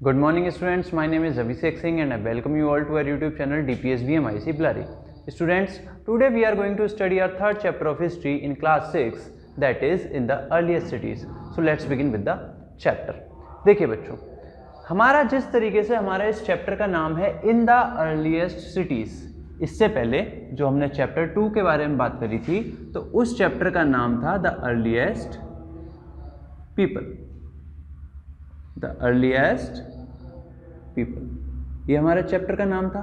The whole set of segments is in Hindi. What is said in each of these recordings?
Good morning students, my name is Abhishek Singh and I welcome you all to our YouTube channel DPSBM IC Blurry. Students, today we are going to study our third chapter of history in class 6, that is in the earliest cities. So let's begin with the chapter. देखिए बच्चों, हमारा जिस तरीके से हमारा इस चैप्टर का नाम है इन द अर्लीस्ट सिटीज़, इससे पहले जो हमने चैप्टर 2 के बारे में बात करी थी तो उस चैप्टर का नाम था the earliest people, the earliest people, ये हमारे चैप्टर का नाम था।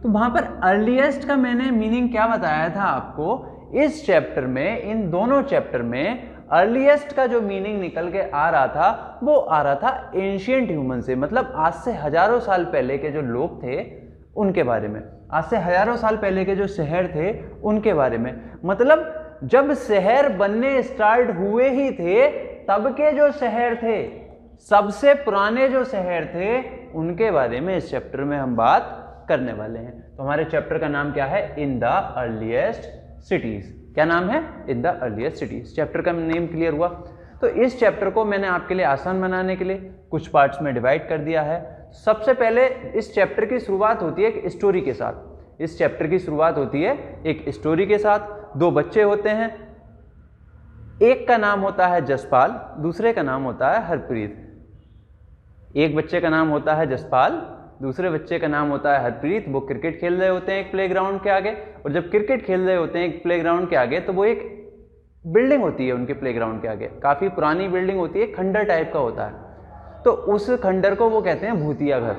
तो वहां पर अर्लीस्ट का मैंने मीनिंग क्या बताया था आपको, इस चैप्टर में, इन दोनों चैप्टर में अर्लीस्ट का जो मीनिंग निकल के आ रहा था वो आ रहा था एंशिएंट ह्यूमन से, मतलब आज से हजारों साल पहले के जो लोग थे उनके बारे में, आज से हजारों साल पहले के जो शहर थे उनके बारे में। मतलब जब शहर बनने स्टार्ट हुए ही थे तब के जो शहर थे, सबसे पुराने जो शहर थे उनके बारे में इस चैप्टर में हम बात करने वाले हैं। तो हमारे चैप्टर का नाम क्या है, इन द अर्लीस्ट सिटीज। क्या नाम है, in the earliest cities. Chapter का नेम क्लियर हुआ। तो इस चैप्टर को मैंने आपके लिए आसान बनाने के लिए कुछ पार्ट्स में डिवाइड कर दिया है। सबसे पहले इस चैप्टर की शुरुआत होती है एक स्टोरी के साथ। इस चैप्टर की शुरुआत होती है एक स्टोरी के साथ। दो बच्चे होते हैं, एक का नाम होता है जसपाल, दूसरे का नाम होता है हरप्रीत। एक बच्चे का नाम होता है जसपाल, दूसरे बच्चे का नाम होता है हरप्रीत। वो क्रिकेट खेल रहे होते हैं एक प्लेग्राउंड के आगे, और जब क्रिकेट खेल रहे होते हैं एक प्लेग्राउंड के आगे तो वो एक बिल्डिंग होती है उनके प्लेग्राउंड के आगे, काफ़ी पुरानी बिल्डिंग होती है, खंडर टाइप का होता है। तो उस खंडर को वो कहते हैं भूतिया घर।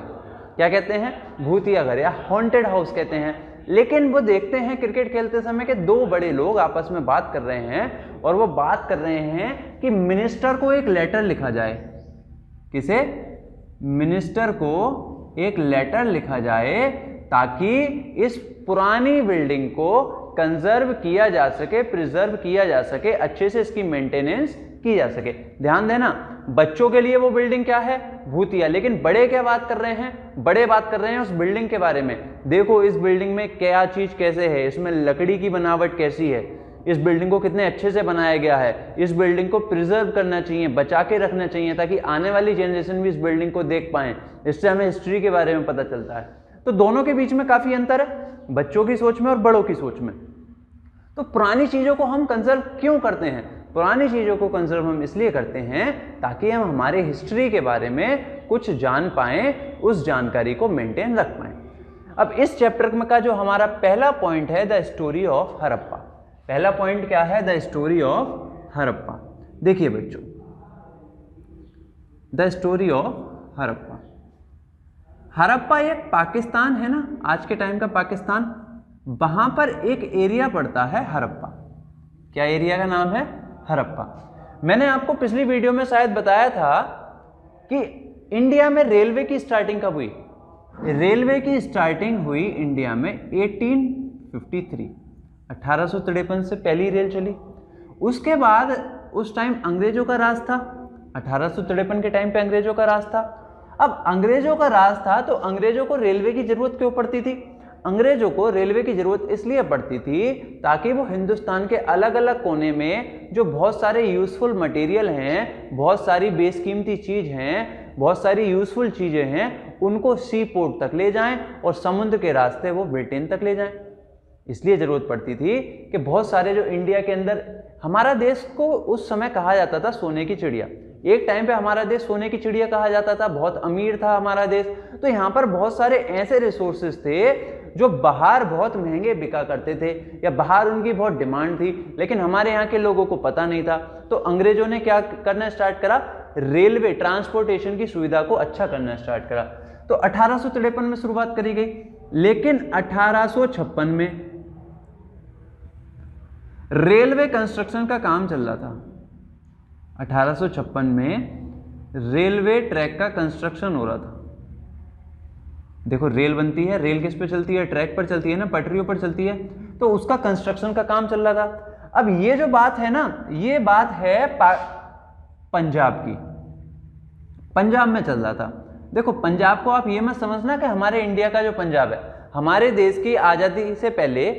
क्या कहते हैं, भूतिया घर या हॉन्टेड हाउस कहते हैं। लेकिन वो देखते हैं क्रिकेट खेलते समय कि दो बड़े लोग आपस में बात कर रहे हैं, और वो बात कर रहे हैं कि मिनिस्टर को एक लेटर लिखा जाए। किसे, मिनिस्टर को एक लेटर लिखा जाए ताकि इस पुरानी बिल्डिंग को कंजर्व किया जा सके, प्रिजर्व किया जा सके, अच्छे से इसकी मेंटेनेंस की जा सके। ध्यान देना, बच्चों के लिए वो बिल्डिंग क्या है, भूतिया। लेकिन बड़े क्या बात कर रहे हैं, बड़े बात कर रहे हैं उस बिल्डिंग के बारे में। देखो इस बिल्डिंग में क्या चीज कैसे है, इसमें लकड़ी की बनावट कैसी है, इस बिल्डिंग को कितने अच्छे से बनाया गया है, इस बिल्डिंग को प्रिजर्व करना चाहिए, बचा के रखना चाहिए ताकि आने वाली जनरेशन भी इस बिल्डिंग को देख पाएं। इससे हमें हिस्ट्री के बारे में पता चलता है। तो दोनों के बीच में काफी अंतर है, बच्चों की सोच में और बड़ों की सोच में। तो पुरानी चीजों को हम कंजर्व क्यों करते हैं, पुरानी चीजों को कंजर्व हम इसलिए करते हैं ताकि हम हमारे हिस्ट्री के बारे में कुछ जान पाएं, उस जानकारी को मेंटेन रख पाएं। अब इस चैप्टर में का जो हमारा पहला पॉइंट है द स्टोरी ऑफ हड़प्पा। पहला पॉइंट क्या है, द स्टोरी ऑफ हड़प्पा। देखिए बच्चों, the story of Harappa. Harappa एक पाकिस्तान है ना, आज के टाइम का पाकिस्तान, वहां पर एक एरिया पड़ता है हड़प्पा। क्या एरिया का नाम है, हड़प्पा। मैंने आपको पिछली वीडियो में शायद बताया था कि इंडिया में रेलवे की स्टार्टिंग कब हुई। रेलवे की स्टार्टिंग हुई इंडिया में 1853, 1853 से पहली रेल चली। उसके बाद उस टाइम अंग्रेजों का राज था, 1853 के टाइम पे अंग्रेजों का राज था। अब अंग्रेजों का राज था तो अंग्रेजों को रेलवे की जरूरत क्यों पड़ती थी, अंग्रेजों को रेलवे की जरूरत इसलिए पड़ती थी ताकि वो हिंदुस्तान के अलग अलग कोने में जो बहुत सारे यूजफुल मटेरियल हैं, बहुत सारी बेशकीमती चीज हैं, बहुत सारी यूजफुल चीजें हैं, उनको सी पोर्ट तक ले जाएं और समुद्र के रास्ते वो ब्रिटेन तक ले जाएं। इसलिए जरूरत पड़ती थी कि बहुत सारे जो इंडिया के अंदर, हमारा देश को उस समय कहा जाता था सोने की चिड़िया। एक टाइम पे हमारा देश सोने की चिड़िया कहा जाता था, बहुत अमीर था हमारा देश। तो यहाँ पर बहुत सारे ऐसे रिसोर्सेज थे जो बाहर बहुत महंगे बिका करते थे या बाहर उनकी बहुत डिमांड थी, लेकिन हमारे यहाँ के लोगों को पता नहीं था। तो अंग्रेजों ने क्या करना स्टार्ट करा, रेलवे ट्रांसपोर्टेशन की सुविधा को अच्छा करना स्टार्ट करा। तो 1853 में शुरुआत करी गई, लेकिन 1856 में रेलवे कंस्ट्रक्शन का काम चल रहा था। 1856 में रेलवे ट्रैक का कंस्ट्रक्शन हो रहा था। देखो रेल बनती है, रेल किस पे चलती है, ट्रैक पर चलती है ना, पटरियों पर चलती है। तो उसका कंस्ट्रक्शन का काम चल रहा था। अब ये जो बात है ना, ये बात है पंजाब की, पंजाब में चल रहा था। देखो पंजाब को आप ये मत समझना कि हमारे इंडिया का जो पंजाब है, हमारे देश की आजादी से पहले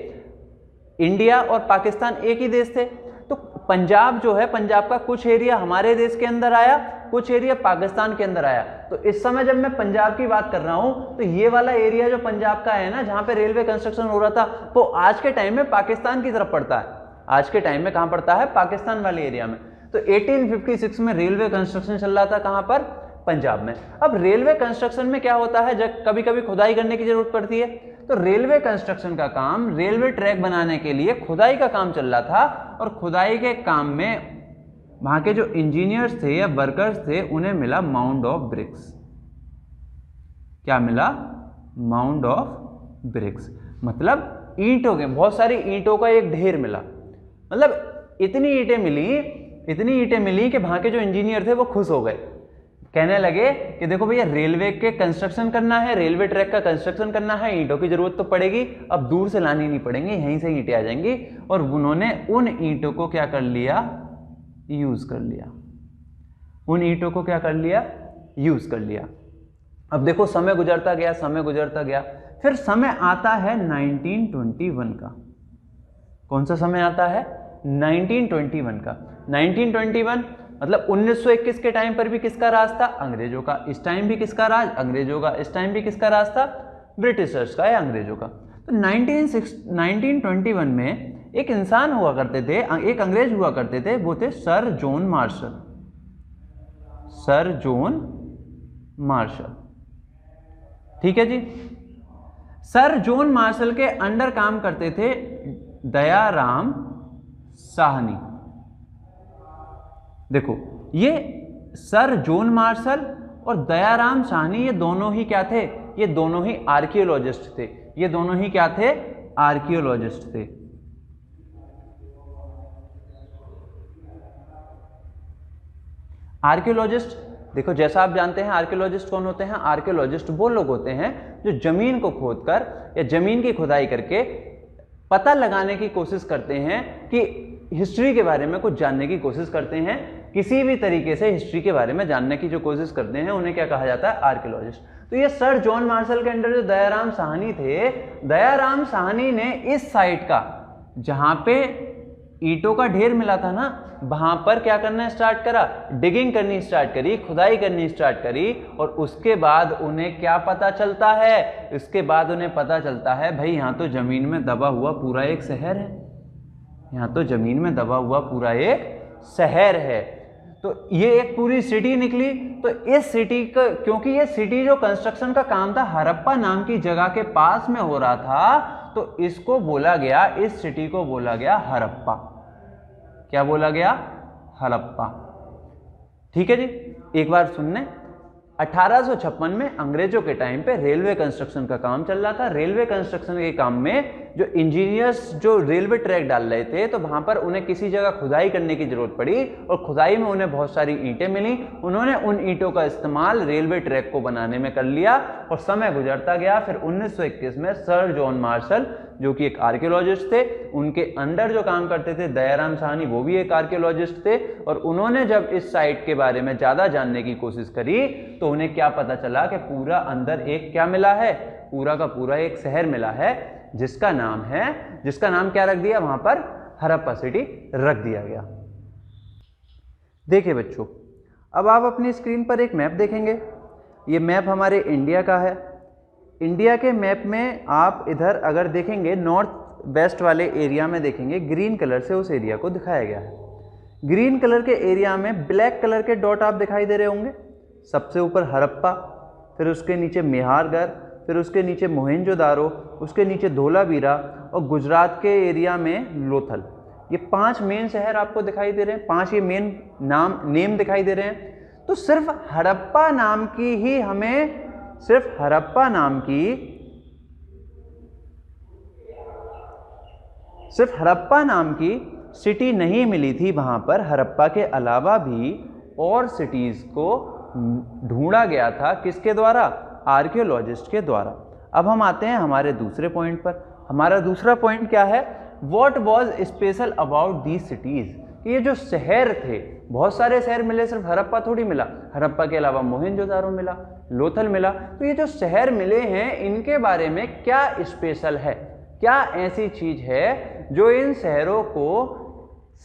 इंडिया और पाकिस्तान एक ही देश थे। तो पंजाब जो है, पंजाब का कुछ एरिया हमारे देश के अंदर आया, कुछ एरिया पाकिस्तान के अंदर आया। तो इस समय जब मैं पंजाब की बात कर रहा हूं तो ये वाला एरिया जो पंजाब का है ना, जहां पे रेलवे कंस्ट्रक्शन हो रहा था, वो आज के टाइम में पाकिस्तान की तरफ पड़ता है। आज के टाइम में कहां पड़ता है? पाकिस्तान वाले एरिया में। तो 1856 में रेलवे कंस्ट्रक्शन चल रहा था, कहां पर? पंजाब में। अब रेलवे कंस्ट्रक्शन में क्या होता है, जब कभी कभी खुदाई करने की जरूरत पड़ती है, तो रेलवे कंस्ट्रक्शन का काम, रेलवे ट्रैक बनाने के लिए खुदाई का काम चल रहा था। और खुदाई के काम में वहां के जो इंजीनियर्स थे या वर्कर्स थे, उन्हें मिला माउंड ऑफ ब्रिक्स। क्या मिला? माउंड ऑफ ब्रिक्स, मतलब ईंटों के, बहुत सारी ईंटों का एक ढेर मिला। मतलब इतनी ईंटें मिली कि वहां के जो इंजीनियर थे वो खुश हो गए। कहने लगे कि देखो भैया, रेलवे के कंस्ट्रक्शन करना है, रेलवे ट्रैक का कंस्ट्रक्शन करना है, ईंटों की जरूरत तो पड़ेगी, अब दूर से लानी नहीं पड़ेंगी, यहीं से ईंटें आ जाएंगी। और उन्होंने उन ईंटों को क्या कर लिया? यूज कर लिया। उन ईंटों को क्या कर लिया? यूज कर लिया। अब देखो समय गुजरता गया, फिर समय आता है 1921 का। कौन सा समय आता है? 1921 का। 1921 मतलब 1921 के टाइम पर भी किसका राज था? अंग्रेजों का। इस टाइम भी किसका राज? अंग्रेजों का। इस टाइम भी किसका राज था? ब्रिटिशर्स का या अंग्रेजों का। तो 1921 में एक इंसान हुआ करते थे, एक अंग्रेज हुआ करते थे, वो थे sir John Marshall. Sir John Marshall, ठीक है जी। सर जॉन मार्शल के अंडर काम करते थे दयाराम साहनी। देखो, ये सर जॉन मार्शल और दयाराम साहनी, ये दोनों ही क्या थे? ये दोनों ही आर्कियोलॉजिस्ट थे। ये दोनों ही क्या थे? आर्कियोलॉजिस्ट थे। आर्कियोलॉजिस्ट, देखो जैसा आप जानते हैं आर्कियोलॉजिस्ट कौन होते हैं? आर्कियोलॉजिस्ट वो लोग होते हैं जो जमीन को खोदकर या जमीन की खुदाई करके पता लगाने की कोशिश करते हैं, कि हिस्ट्री के बारे में कुछ जानने की कोशिश करते हैं, किसी भी तरीके से हिस्ट्री के बारे में जानने की जो कोशिश करते हैं, उन्हें क्या कहा जाता है? आर्कियोलॉजिस्ट। तो ये सर जॉन मार्शल के अंडर जो दयाराम साहनी थे, दयाराम साहनी ने इस साइट का, जहां पे ईंटों का ढेर मिला था ना, वहां पर क्या करना स्टार्ट करा? डिगिंग करनी स्टार्ट करी, खुदाई करनी स्टार्ट करी। और उसके बाद उन्हें क्या पता चलता है? इसके बाद उन्हें पता चलता है भाई, यहां तो जमीन में दबा हुआ पूरा एक शहर है। यहां तो जमीन में दबा हुआ पूरा एक शहर है। तो ये एक पूरी सिटी निकली। तो इस सिटी का, क्योंकि ये सिटी जो कंस्ट्रक्शन का काम था हड़प्पा नाम की जगह के पास में हो रहा था, तो इसको बोला गया, इस सिटी को बोला गया हड़प्पा। क्या बोला गया? हड़प्पा। ठीक है जी। एक बार सुनने, 1856 में अंग्रेजों के टाइम पे रेलवे कंस्ट्रक्शन का काम चल रहा था। रेलवे कंस्ट्रक्शन के काम में जो इंजीनियर्स जो रेलवे ट्रैक डाल रहे थे, तो वहां पर उन्हें किसी जगह खुदाई करने की जरूरत पड़ी, और खुदाई में उन्हें बहुत सारी ईंटें मिली। उन्होंने उन ईंटों का इस्तेमाल रेलवे ट्रैक को बनाने में कर लिया। और समय गुजरता गया, फिर 1921 में सर जॉन मार्शल, जो कि एक आर्कियोलॉजिस्ट थे, उनके अंडर जो काम करते थे दयाराम साहनी, वो भी एक आर्कियोलॉजिस्ट थे। और उन्होंने जब इस साइट के बारे में ज्यादा जानने की कोशिश करी, तो उन्हें क्या पता चला कि पूरा अंदर एक क्या मिला है? पूरा का पूरा एक शहर मिला है, जिसका नाम क्या रख दिया वहां पर? हड़प्पा सिटी रख दिया गया। देखिए बच्चों, अब आप अपनी स्क्रीन पर एक मैप देखेंगे। ये मैप हमारे इंडिया का है। इंडिया के मैप में आप इधर अगर देखेंगे, नॉर्थ वेस्ट वाले एरिया में देखेंगे, ग्रीन कलर से उस एरिया को दिखाया गया है। ग्रीन कलर के एरिया में ब्लैक कलर के डॉट आप दिखाई दे रहे होंगे। सबसे ऊपर हड़प्पा, फिर उसके नीचे मेहारगढ़, फिर उसके नीचे मोहनजोदारो, उसके नीचे धोलावीरा, और गुजरात के एरिया में लोथल। ये 5 मेन शहर आपको दिखाई दे रहे हैं, 5 ये मेन नेम दिखाई दे रहे हैं। तो सिर्फ हड़प्पा नाम की ही हमें, सिर्फ हड़प्पा नाम की सिटी नहीं मिली थी वहां पर। हड़प्पा के अलावा भी और सिटीज को ढूंढा गया था, किसके द्वारा? आर्कियोलॉजिस्ट के द्वारा। अब हम आते हैं हमारे दूसरे पॉइंट पर। हमारा दूसरा पॉइंट क्या है? What was special about these cities. ये जो शहर थे, बहुत सारे शहर मिले, सिर्फ हड़प्पा थोड़ी मिला। हड़प्पा के अलावा मोहनजोदारो मिला, लोथल मिला। तो ये जो शहर मिले हैं, इनके बारे में क्या स्पेशल है? क्या ऐसी चीज है जो इन शहरों को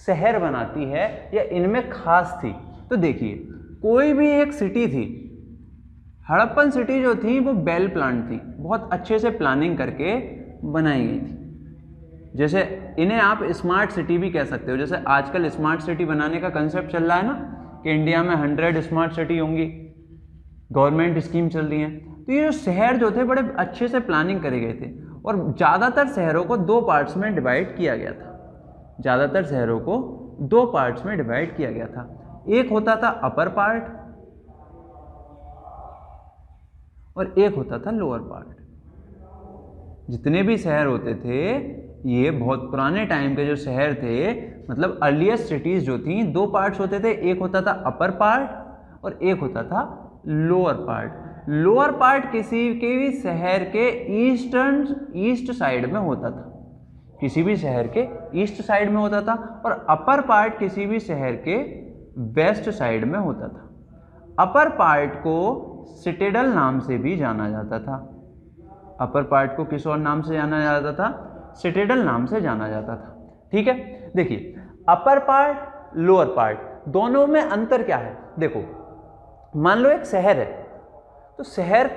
शहर बनाती है या इनमें खास थी? तो देखिए, कोई भी एक सिटी थी, हड़प्पन सिटी जो थी वो वेल प्लान थी, बहुत अच्छे से प्लानिंग करके बनाई गई थी। जैसे इन्हें आप स्मार्ट सिटी भी कह सकते हो। जैसे आजकल स्मार्ट सिटी बनाने का कंसेप्ट चल रहा है ना कि इंडिया में 100 स्मार्ट सिटी होंगी, गवर्नमेंट स्कीम चल रही है। तो ये जो शहर जो थे बड़े अच्छे से प्लानिंग करे गए थे और ज़्यादातर शहरों को 2 पार्ट्स में डिवाइड किया गया था। ज़्यादातर शहरों को 2 पार्ट्स में डिवाइड किया गया था। एक होता था अपर पार्ट और एक होता था लोअर पार्ट। जितने भी शहर होते थे ये बहुत पुराने टाइम के जो शहर थे, मतलब अर्लीस्ट सिटीज जो थी, 2 पार्ट्स होते थे। एक होता था अपर पार्ट और एक होता था लोअर पार्ट। लोअर पार्ट किसी के भी शहर के ईस्ट साइड में होता था, किसी भी शहर के ईस्ट साइड में होता था, और अपर पार्ट किसी भी शहर के वेस्ट साइड में होता था। अपर पार्ट को सिटेडल नाम से भी जाना जाता था। अपर पार्ट को किस और नाम से जाना जाता था? सिटेडल नाम से जाना जाता था। ठीक है, देखिए अपर पार्ट लोअर पार्ट दोनों में अंतर क्या है। देखो मान लो एक शहर है, तो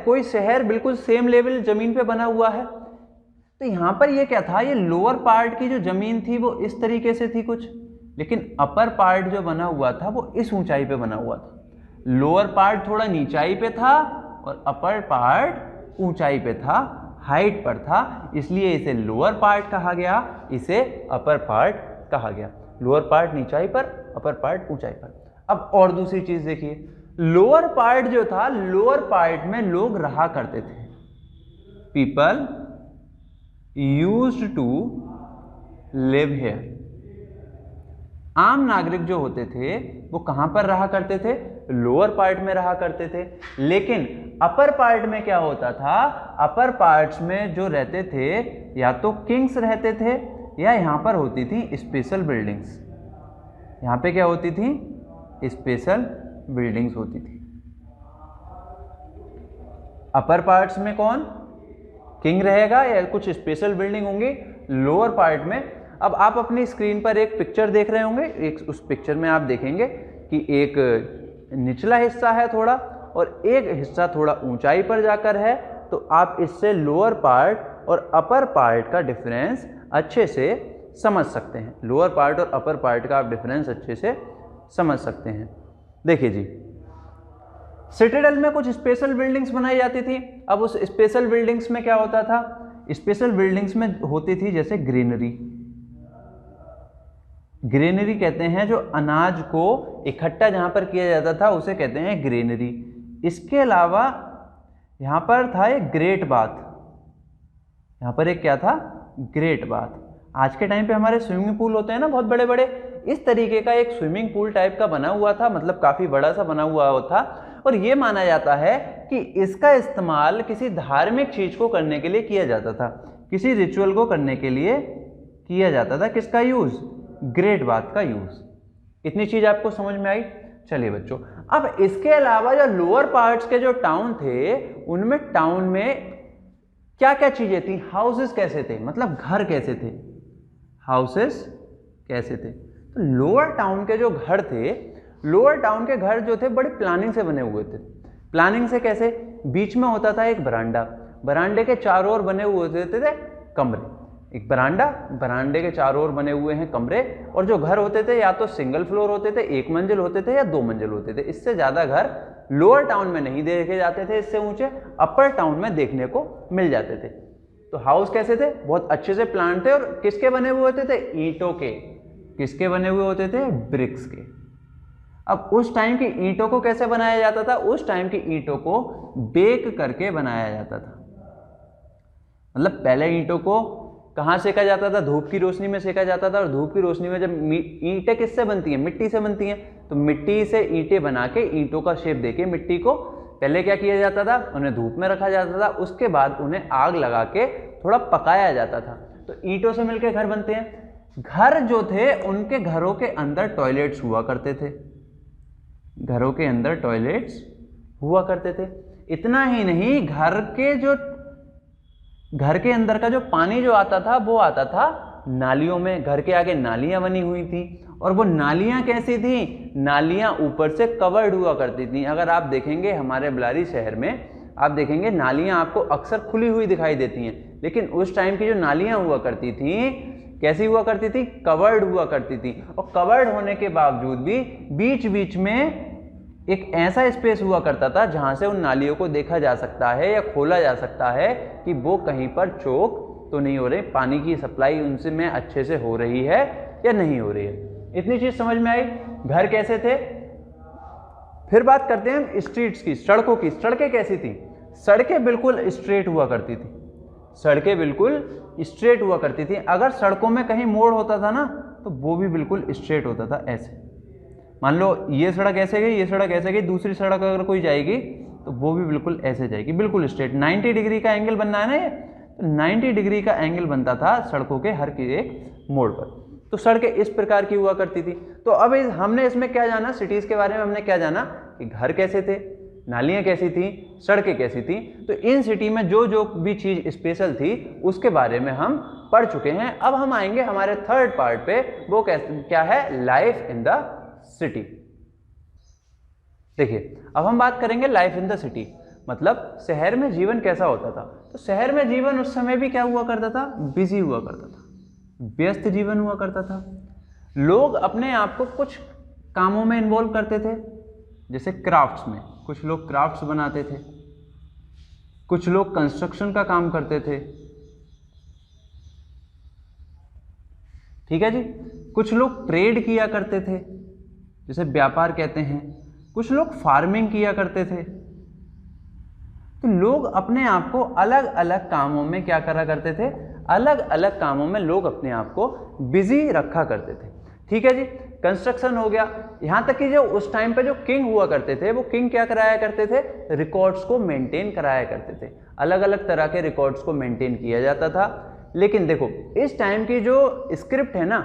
कोई शहर बिल्कुल सेम लेवल जमीन पे बना हुआ है। तो यहां पर ये क्या था, ये लोअर पार्ट की जो जमीन थी वो इस तरीके से थी कुछ, लेकिन अपर पार्ट जो बना हुआ था वो इस ऊंचाई पे बना हुआ था। लोअर पार्ट थोड़ा नीचाई पे था और अपर पार्ट ऊंचाई पे था, हाइट पर था, इसलिए इसे लोअर पार्ट कहा गया, इसे अपर पार्ट कहा गया। लोअर पार्ट नीचाई पर, अपर पार्ट ऊंचाई पर। अब और दूसरी चीज देखिए, लोअर पार्ट जो था, लोअर पार्ट में लोग रहा करते थे। People used to live here. आम नागरिक जो होते थे वो कहां पर रहा करते थे? लोअर पार्ट में रहा करते थे। लेकिन अपर पार्ट में क्या होता था? अपर पार्ट्स में जो रहते थे या तो किंग्स रहते थे या यहां पर होती थी स्पेशल बिल्डिंग्स। यहां पे क्या होती थी? स्पेशल बिल्डिंग्स होती थी। अपर पार्ट्स में कौन? किंग रहेगा या कुछ स्पेशल बिल्डिंग होंगी। लोअर पार्ट में, अब आप अपनी स्क्रीन पर एक पिक्चर देख रहे होंगे, एक उस पिक्चर में आप देखेंगे कि एक निचला हिस्सा है थोड़ा और एक हिस्सा थोड़ा ऊंचाई पर जाकर है। तो आप इससे लोअर पार्ट और अपर पार्ट का डिफरेंस अच्छे से समझ सकते हैं। लोअर पार्ट और अपर पार्ट का आप डिफरेंस अच्छे से समझ सकते हैं। देखिए जी, सिटाडेल में कुछ स्पेशल बिल्डिंग्स बनाई जाती थी। अब उस स्पेशल बिल्डिंग्स में क्या होता था? स्पेशल बिल्डिंग्स में होती थी जैसे ग्रेनरी। ग्रेनरी कहते हैं जो अनाज को इकट्ठा जहां पर किया जाता था उसे कहते हैं ग्रेनरी। इसके अलावा यहां पर था एक ग्रेट बाथ। यहां पर एक क्या था? Great bath. आज के टाइम पे हमारे स्विमिंग पूल होते हैं ना बहुत बड़े बड़े, इस तरीके का एक स्विमिंग पूल टाइप का बना हुआ था, मतलब काफी बड़ा सा बना हुआ था। और ये माना जाता है कि इसका इस्तेमाल किसी धार्मिक चीज को करने के लिए किया जाता था, किसी रिचुअल को करने के लिए किया जाता था। किसका यूज? ग्रेट बाथ का यूज। इतनी चीज आपको समझ में आई? चलिए बच्चों, अब इसके अलावा जो लोअर पार्ट्स के जो टाउन थे उनमें टाउन में क्या क्या चीजें थी? हाउसेस कैसे थे, मतलब घर कैसे थे? हाउसेस कैसे थे? तो लोअर टाउन के जो घर थे, लोअर टाउन के घर जो थे बड़ी प्लानिंग से बने हुए थे। प्लानिंग से कैसे? बीच में होता था एक बरांडा, बरांडे के चारों ओर बने हुए होते थे कमरे। एक बरांडा, बरांडे के चारों ओर बने हुए हैं कमरे। और जो घर होते थे या तो सिंगल फ्लोर होते थे, 1 मंजिल होते थे या 2 मंजिल होते थे। इससे ज्यादा घर लोअर टाउन में नहीं देखे जाते थे, इससे ऊंचे अपर टाउन में देखने को मिल जाते थे। तो हाउस कैसे थे? बहुत अच्छे से प्लान थे। और किसके बने हुए होते थे? ईंटों के। किसके बने हुए होते थे? ब्रिक्स के। अब उस टाइम की ईंटों को कैसे बनाया जाता था? उस टाइम की ईंटों को बेक करके बनाया जाता था। मतलब पहले ईंटों को कहाँ सेका जाता था? धूप की रोशनी में सेका जाता था। और धूप की रोशनी में जब ईंटें किससे बनती हैं? मिट्टी से बनती हैं। तो मिट्टी से ईंटें बना के ईंटों का शेप देके मिट्टी को पहले क्या किया जाता था? उन्हें धूप में रखा जाता था। उसके बाद उन्हें आग लगा के थोड़ा पकाया जाता था। तो ईंटों से मिलकर घर बनते हैं। घर जो थे उनके घरों के अंदर टॉयलेट्स हुआ करते थे। घरों के अंदर टॉयलेट्स हुआ करते थे। इतना ही नहीं, घर के अंदर का जो पानी जो आता था वो आता था नालियों में। घर के आगे नालियां बनी हुई थी और वो नालियाँ कैसी थी, नालियाँ ऊपर से कवर्ड हुआ करती थी। अगर आप देखेंगे हमारे बेल्लारी शहर में आप देखेंगे नालियाँ आपको अक्सर खुली हुई दिखाई देती हैं, लेकिन उस टाइम की जो नालियाँ हुआ करती थी कैसी हुआ करती थी, कवर्ड हुआ करती थी। और कवर्ड होने के बावजूद भी बीच बीच में एक ऐसा स्पेस हुआ करता था जहां से उन नालियों को देखा जा सकता है या खोला जा सकता है कि वो कहीं पर चोक तो नहीं हो रहे, पानी की सप्लाई उनसे में अच्छे से हो रही है या नहीं हो रही है। इतनी चीज समझ में आई। घर कैसे थे, फिर बात करते हैं हम स्ट्रीट्स की, सड़कों की। सड़कें कैसी थी, सड़कें बिल्कुल स्ट्रेट हुआ करती थी, सड़कें बिल्कुल स्ट्रेट हुआ करती थी। अगर सड़कों में कहीं मोड़ होता था ना तो वो भी बिल्कुल स्ट्रेट होता था। ऐसे मान लो ये सड़क ऐसे गई, ये सड़क ऐसे गई, दूसरी सड़क अगर कोई जाएगी तो वो भी बिल्कुल ऐसे जाएगी, बिल्कुल स्ट्रेट। 90 डिग्री का एंगल बनना है ना ये, तो 90 डिग्री का एंगल बनता था सड़कों के हर की एक मोड़ पर। तो सड़कें इस प्रकार की हुआ करती थी। तो अब हमने इसमें क्या जाना, सिटीज़ के बारे में हमने क्या जाना कि घर कैसे थे, नालियाँ कैसी थी, सड़कें कैसी थी। तो इन सिटी में जो जो भी चीज़ स्पेशल थी उसके बारे में हम पढ़ चुके हैं। अब हम आएंगे हमारे थर्ड पार्ट पे, वो क्या है, लाइफ इन द सिटी। देखिए अब हम बात करेंगे लाइफ इन द सिटी, मतलब शहर में जीवन कैसा होता था। तो शहर में जीवन उस समय भी क्या हुआ करता था, बिजी हुआ करता था, व्यस्त जीवन हुआ करता था। लोग अपने आप को कुछ कामों में इन्वॉल्व करते थे, जैसे क्राफ्ट्स में, कुछ लोग क्राफ्ट्स बनाते थे, कुछ लोग कंस्ट्रक्शन का काम करते थे, ठीक है जी। कुछ लोग ट्रेड किया करते थे, जैसे व्यापार कहते हैं, कुछ लोग फार्मिंग किया करते थे। तो लोग अपने आप को अलग अलग कामों में क्या करा करते थे, अलग अलग कामों में लोग अपने आप को बिजी रखा करते थे, ठीक है जी। कंस्ट्रक्शन हो गया, यहाँ तक कि जो उस टाइम पे जो किंग हुआ करते थे वो किंग क्या कराया करते थे, रिकॉर्ड्स को मेंटेन कराया करते थे। अलग अलग तरह के रिकॉर्ड्स को मेंटेन किया जाता था। लेकिन देखो इस टाइम की जो स्क्रिप्ट है ना,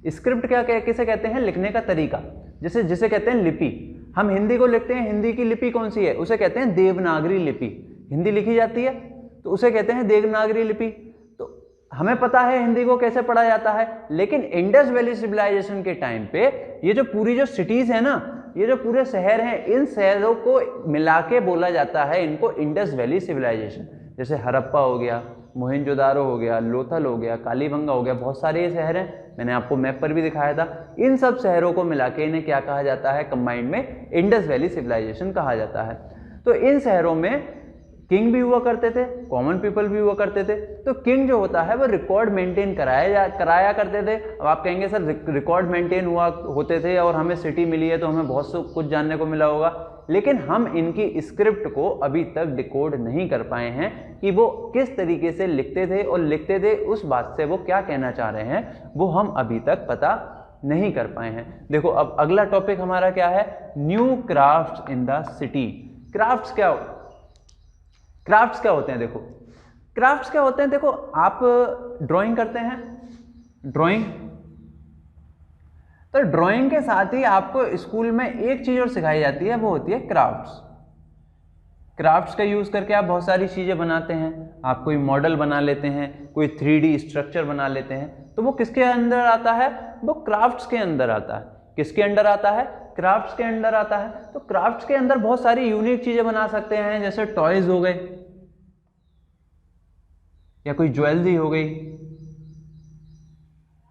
स्क्रिप्ट क्या किसे कहते हैं, लिखने का तरीका, जैसे जिसे कहते हैं लिपि। हम हिंदी को लिखते हैं, हिंदी की लिपि कौन सी है, उसे कहते हैं देवनागरी लिपि। हिंदी लिखी जाती है तो उसे कहते हैं देवनागरी लिपि। तो हमें पता है हिंदी को कैसे पढ़ा जाता है, लेकिन इंडस वैली सिविलाइजेशन के टाइम पे ये जो पूरी जो सिटीज है ना, ये जो पूरे शहर हैं, इन शहरों को मिला के बोला जाता है इनको इंडस वैली सिविलाइजेशन। जैसे हड़प्पा हो गया, मोहनजोदारो हो गया, लोथल हो गया, कालीबंगा हो गया, बहुत सारे ये शहर हैं, मैंने आपको मैप पर भी दिखाया था। इन सब शहरों को मिला के इन्हें क्या कहा जाता है, कंबाइंड में इंडस वैली सिविलाइजेशन कहा जाता है। तो इन शहरों में किंग भी हुआ करते थे, कॉमन पीपल भी हुआ करते थे। तो किंग जो होता है वो रिकॉर्ड मेंटेन कराया करते थे। अब आप कहेंगे सर रिकॉर्ड मेंटेन होते थे और हमें सिटी मिली है तो हमें बहुत कुछ जानने को मिला होगा, लेकिन हम इनकी स्क्रिप्ट को अभी तक डिकोड नहीं कर पाए हैं कि वो किस तरीके से लिखते थे, और लिखते थे उस बात से वो क्या कहना चाह रहे हैं वो हम अभी तक पता नहीं कर पाए हैं। देखो अब अगला टॉपिक हमारा क्या है, new crafts in the city. Crafts क्या होते हैं, देखो क्राफ्ट्स क्या होते हैं। देखो आप ड्राइंग करते हैं, ड्राइंग, तो ड्राइंग के साथ ही आपको स्कूल में एक चीज और सिखाई जाती है, वो होती है क्राफ्ट्स। क्राफ्ट्स का यूज करके आप बहुत सारी चीजें बनाते हैं। आप कोई मॉडल बना लेते हैं, कोई 3D स्ट्रक्चर बना लेते हैं, तो वो किसके अंदर आता है, वो क्राफ्ट्स के अंदर आता है। किसके अंदर आता है, क्राफ्ट्स के अंदर आता है। तो क्राफ्ट्स के अंदर बहुत सारी यूनिक चीजें बना सकते हैं, जैसे टॉयज हो गए या कोई ज्वेलरी हो गई।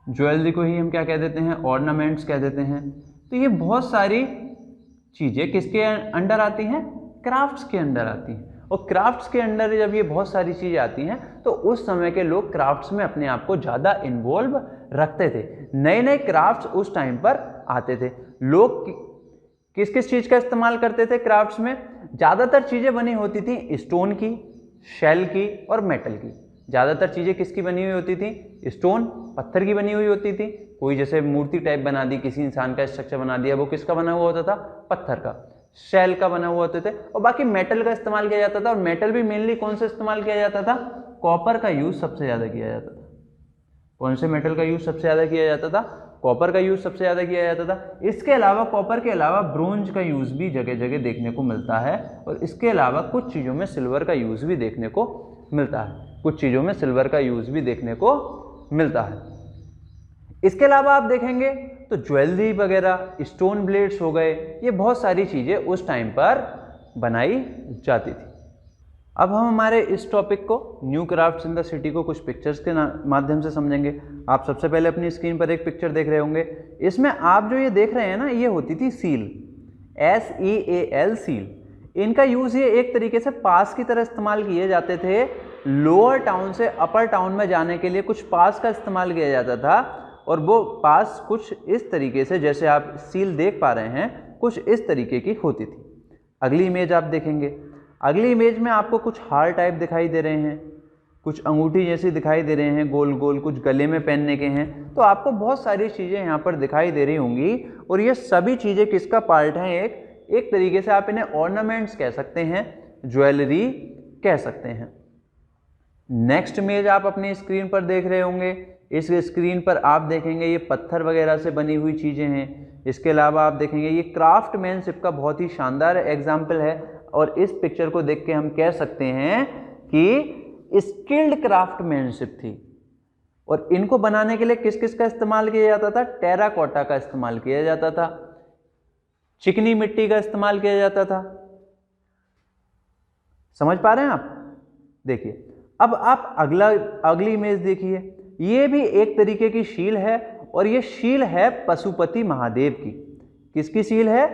ज्वेलरी को ही हम क्या कह देते हैं, ऑर्नामेंट्स कह देते हैं। तो ये बहुत सारी चीजें किसके अंडर आती हैं, क्राफ्ट्स के अंदर आती हैं। और क्राफ्ट्स के अंडर जब ये बहुत सारी चीजें आती हैं तो उस समय के लोग क्राफ्ट्स में अपने आप को ज्यादा इन्वॉल्व रखते थे। नए नए क्राफ्ट्स उस टाइम पर आते थे। लोग किस किस चीज का इस्तेमाल करते थे क्राफ्ट्स में, ज्यादातर चीजें बनी होती थी स्टोन की, शेल की और मेटल की। ज्यादातर चीजें किसकी बनी हुई होती थी, स्टोन, पत्थर की बनी हुई होती थी। कोई जैसे मूर्ति टाइप बना दी, किसी इंसान का स्ट्रक्चर बना दिया, वो किसका बना हुआ होता था, पत्थर का, शेल का बना हुआ होते थे। और बाकी मेटल का इस्तेमाल किया जाता था। और मेटल भी मेनली कौन सा इस्तेमाल किया जाता था, कॉपर का यूज सबसे ज्यादा किया जाता था। कौन से मेटल का यूज सबसे ज्यादा किया जाता था, कॉपर का यूज सबसे ज्यादा किया जाता था। इसके अलावा कॉपर के अलावा ब्रोंज का यूज भी जगह जगह देखने को मिलता है। और इसके अलावा कुछ चीजों में सिल्वर का यूज भी देखने को मिलता है, कुछ चीजों में सिल्वर का यूज भी देखने को मिलता है। इसके अलावा आप देखेंगे तो ज्वेलरी वगैरह, स्टोन ब्लेड्स हो गए, ये बहुत सारी चीज़ें उस टाइम पर बनाई जाती थी। अब हम हमारे इस टॉपिक को, new crafts in the city को, कुछ पिक्चर्स के माध्यम से समझेंगे। आप सबसे पहले अपनी स्क्रीन पर एक पिक्चर देख रहे होंगे। इसमें आप जो ये देख रहे हैं ना, ये होती थी सील, SEAL सील। इनका यूज़ ये एक तरीके से पास की तरह इस्तेमाल किए जाते थे। लोअर टाउन से अपर टाउन में जाने के लिए कुछ पास का इस्तेमाल किया जाता था, और वो पास कुछ इस तरीके से, जैसे आप सील देख पा रहे हैं, कुछ इस तरीके की होती थी। अगली इमेज आप देखेंगे। अगली इमेज में आपको कुछ हार टाइप दिखाई दे रहे हैं, कुछ अंगूठी जैसी दिखाई दे रहे हैं, गोल गोल, कुछ गले में पहनने के हैं। तो आपको बहुत सारी चीज़ें यहाँ पर दिखाई दे रही होंगी, और ये सभी चीज़ें किसका पार्ट हैं? एक तरीके से आप इन्हें ऑर्नामेंट्स कह सकते हैं, ज्वेलरी कह सकते हैं। नेक्स्ट इमेज आप अपनी स्क्रीन पर देख रहे होंगे। इस स्क्रीन पर आप देखेंगे ये पत्थर वगैरह से बनी हुई चीज़ें हैं। इसके अलावा आप देखेंगे ये क्राफ्टमैनशिप का बहुत ही शानदार एग्जाम्पल है, और इस पिक्चर को देख के हम कह सकते हैं कि स्किल्ड क्राफ्टमैनशिप थी। और इनको बनाने के लिए किस किस का इस्तेमाल किया जाता था? टेराकोटा का इस्तेमाल किया जाता था, चिकनी मिट्टी का इस्तेमाल किया जाता था। समझ पा रहे हैं आप? देखिए, अब आप अगली इमेज देखिए। ये भी एक तरीके की शील है, और ये शील है पशुपति महादेव की। किसकी शील है?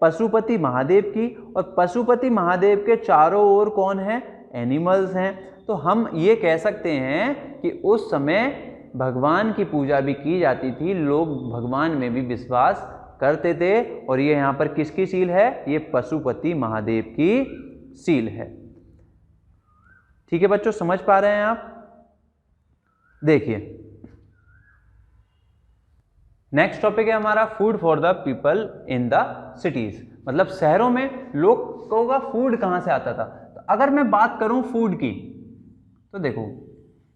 पशुपति महादेव की। और पशुपति महादेव के चारों ओर कौन है? एनिमल्स हैं। तो हम ये कह सकते हैं कि उस समय भगवान की पूजा भी की जाती थी, लोग भगवान में भी विश्वास करते थे। और ये यहाँ पर किसकी शील है? ये पशुपति महादेव की शील है। ठीक है बच्चों, समझ पा रहे हैं आप? देखिए, नेक्स्ट टॉपिक है हमारा food for the people in the cities. मतलब शहरों में लोगों का फूड कहां से आता था। तो अगर मैं बात करूं फूड की, तो देखो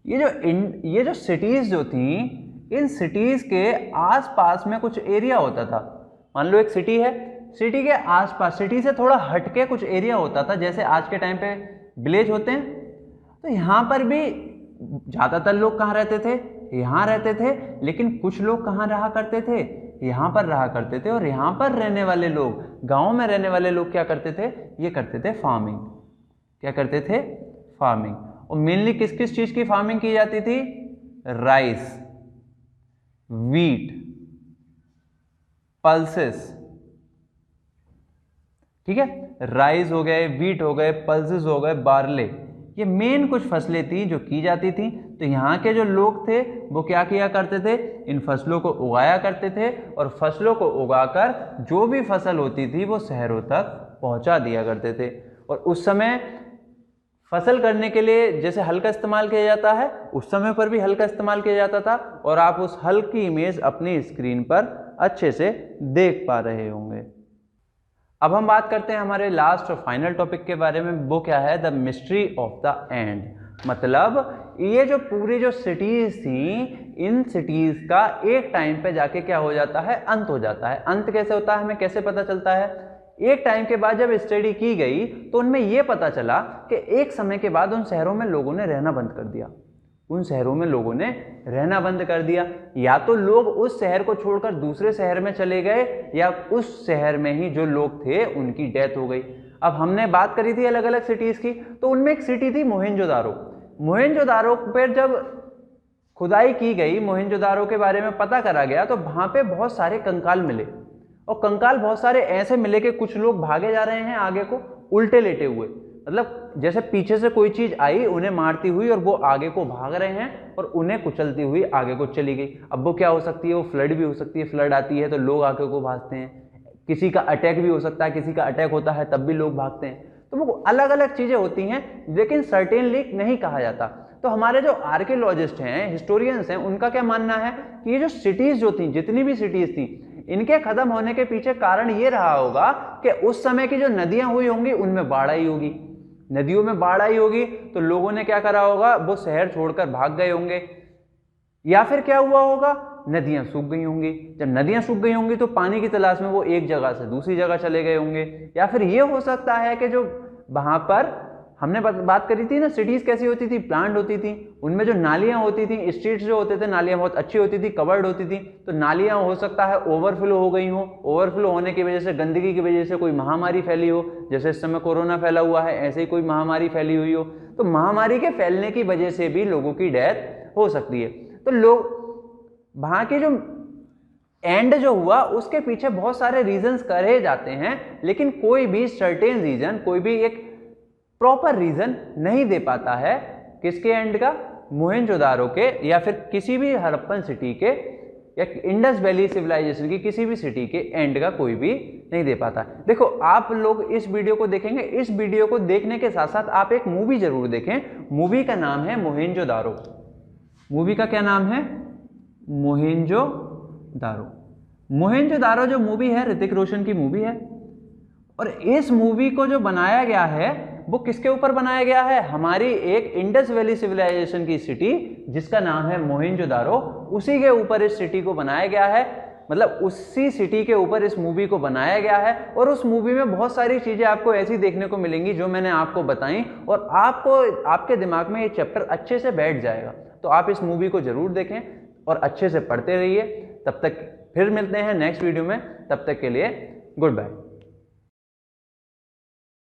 ये जो सिटीज जो थी, इन सिटीज के आसपास में कुछ एरिया होता था। मान लो एक सिटी है, सिटी के आसपास, सिटी से थोड़ा हटके कुछ एरिया होता था, जैसे आज के टाइम पे विलेज होते हैं। तो यहाँ पर भी ज़्यादातर लोग कहाँ रहते थे? यहाँ रहते थे। लेकिन कुछ लोग कहाँ रहा करते थे? यहाँ पर रहा करते थे। और यहाँ पर रहने वाले लोग, गांव में रहने वाले लोग क्या करते थे? ये करते थे फार्मिंग। क्या करते थे? फार्मिंग। और मेनली किस किस चीज़ की फार्मिंग की जाती थी? Rice, wheat, pulses. ठीक है, राइस हो गए, वीट हो गए, पल्सेस हो गए, बार्ले, ये मेन कुछ फसलें थी जो की जाती थी। तो यहाँ के जो लोग थे वो क्या किया करते थे? इन फसलों को उगाया करते थे, और फसलों को उगाकर जो भी फसल होती थी वो शहरों तक पहुँचा दिया करते थे। और उस समय फसल करने के लिए जैसे हल का इस्तेमाल किया जाता है, उस समय पर भी हल का इस्तेमाल किया जाता था। और आप उस हल की इमेज अपनी स्क्रीन पर अच्छे से देख पा रहे होंगे। अब हम बात करते हैं हमारे लास्ट और फाइनल टॉपिक के बारे में। वो क्या है? The mystery of the end. मतलब ये जो पूरी जो सिटीज थी, इन सिटीज का एक टाइम पे जाके क्या हो जाता है? अंत हो जाता है। अंत कैसे होता है, हमें कैसे पता चलता है? एक टाइम के बाद जब स्टडी की गई तो उनमें यह पता चला कि एक समय के बाद उन शहरों में लोगों ने रहना बंद कर दिया। उन शहरों में लोगों ने रहना बंद कर दिया। या तो लोग उस शहर को छोड़कर दूसरे शहर में चले गए, या उस शहर में ही जो लोग थे उनकी डेथ हो गई। अब हमने बात करी थी अलग अलग सिटीज़ की, तो उनमें एक सिटी थी मोहनजोदारो। मोहनजोदारो पर जब खुदाई की गई, मोहनजोदारो के बारे में पता करा गया, तो वहाँ पे बहुत सारे कंकाल मिले। और कंकाल बहुत सारे ऐसे मिले कि कुछ लोग भागे जा रहे हैं आगे को उल्टे लेटे हुए। मतलब जैसे पीछे से कोई चीज आई उन्हें मारती हुई, और वो आगे को भाग रहे हैं और उन्हें कुचलती हुई आगे को चली गई। अब वो क्या हो सकती है? वो फ्लड भी हो सकती है। फ्लड आती है तो लोग आगे को भागते हैं। किसी का अटैक भी हो सकता है, किसी का अटैक होता है तब भी लोग भागते हैं। तो वो अलग अलग चीजें होती हैं, लेकिन सर्टेनली नहीं कहा जाता। तो हमारे जो आर्कियोलॉजिस्ट हैं, हिस्टोरियंस हैं, उनका क्या मानना है कि ये जो सिटीज जो थी, जितनी भी सिटीज थी, इनके खत्म होने के पीछे कारण ये रहा होगा कि उस समय की जो नदियां हुई होंगी उनमें बाढ़ आई होगी। नदियों में बाढ़ आई होगी तो लोगों ने क्या करा होगा? वो शहर छोड़कर भाग गए होंगे। या फिर क्या हुआ होगा? नदियां सूख गई होंगी। जब नदियां सूख गई होंगी तो पानी की तलाश में वो एक जगह से दूसरी जगह चले गए होंगे। या फिर ये हो सकता है कि जो वहां पर हमने बात करी थी ना, सिटीज कैसी होती थी, प्लांट होती थी, उनमें जो नालियां होती थी, स्ट्रीट्स जो होते थे, नालियां बहुत अच्छी होती थी, कवर्ड होती थी। तो नालियां हो सकता है ओवरफ्लो हो गई हो, ओवरफ्लो होने की वजह से, गंदगी की वजह से कोई महामारी फैली हो, जैसे इस समय कोरोना फैला हुआ है, ऐसे ही कोई महामारी फैली हुई हो। तो महामारी के फैलने की वजह से भी लोगों की डेथ हो सकती है। तो लोग वहां के जो एंड जो हुआ उसके पीछे बहुत सारे रीजंस करे जाते हैं, लेकिन कोई भी सर्टेन रीजन, कोई भी एक प्रॉपर रीजन नहीं दे पाता है किसके एंड का, मोहनजोदारो के, या फिर किसी भी हड़प्पन सिटी के, या इंडस वैली सिविलाइजेशन की किसी भी सिटी के एंड का कोई भी नहीं दे पाता। देखो आप लोग इस वीडियो को देखेंगे, इस वीडियो को देखने के साथ साथ आप एक मूवी जरूर देखें। मूवी का नाम है मोहनजोदारो। मूवी का क्या नाम है? मोहनजोदारो। मोहनजोदारो जो मूवी है ऋतिक रोशन की मूवी है, और इस मूवी को जो बनाया गया है वो किसके ऊपर बनाया गया है? हमारी एक इंडस वैली सिविलाइजेशन की सिटी जिसका नाम है मोहनजोदारो, उसी के ऊपर इस सिटी को बनाया गया है। मतलब उसी सिटी के ऊपर इस मूवी को बनाया गया है, और उस मूवी में बहुत सारी चीजें आपको ऐसी देखने को मिलेंगी जो मैंने आपको बताई, और आपको आपके दिमाग में ये चैप्टर अच्छे से बैठ जाएगा। तो आप इस मूवी को जरूर देखें और अच्छे से पढ़ते रहिए। तब तक फिर मिलते हैं नेक्स्ट वीडियो में, तब तक के लिए गुड बाय।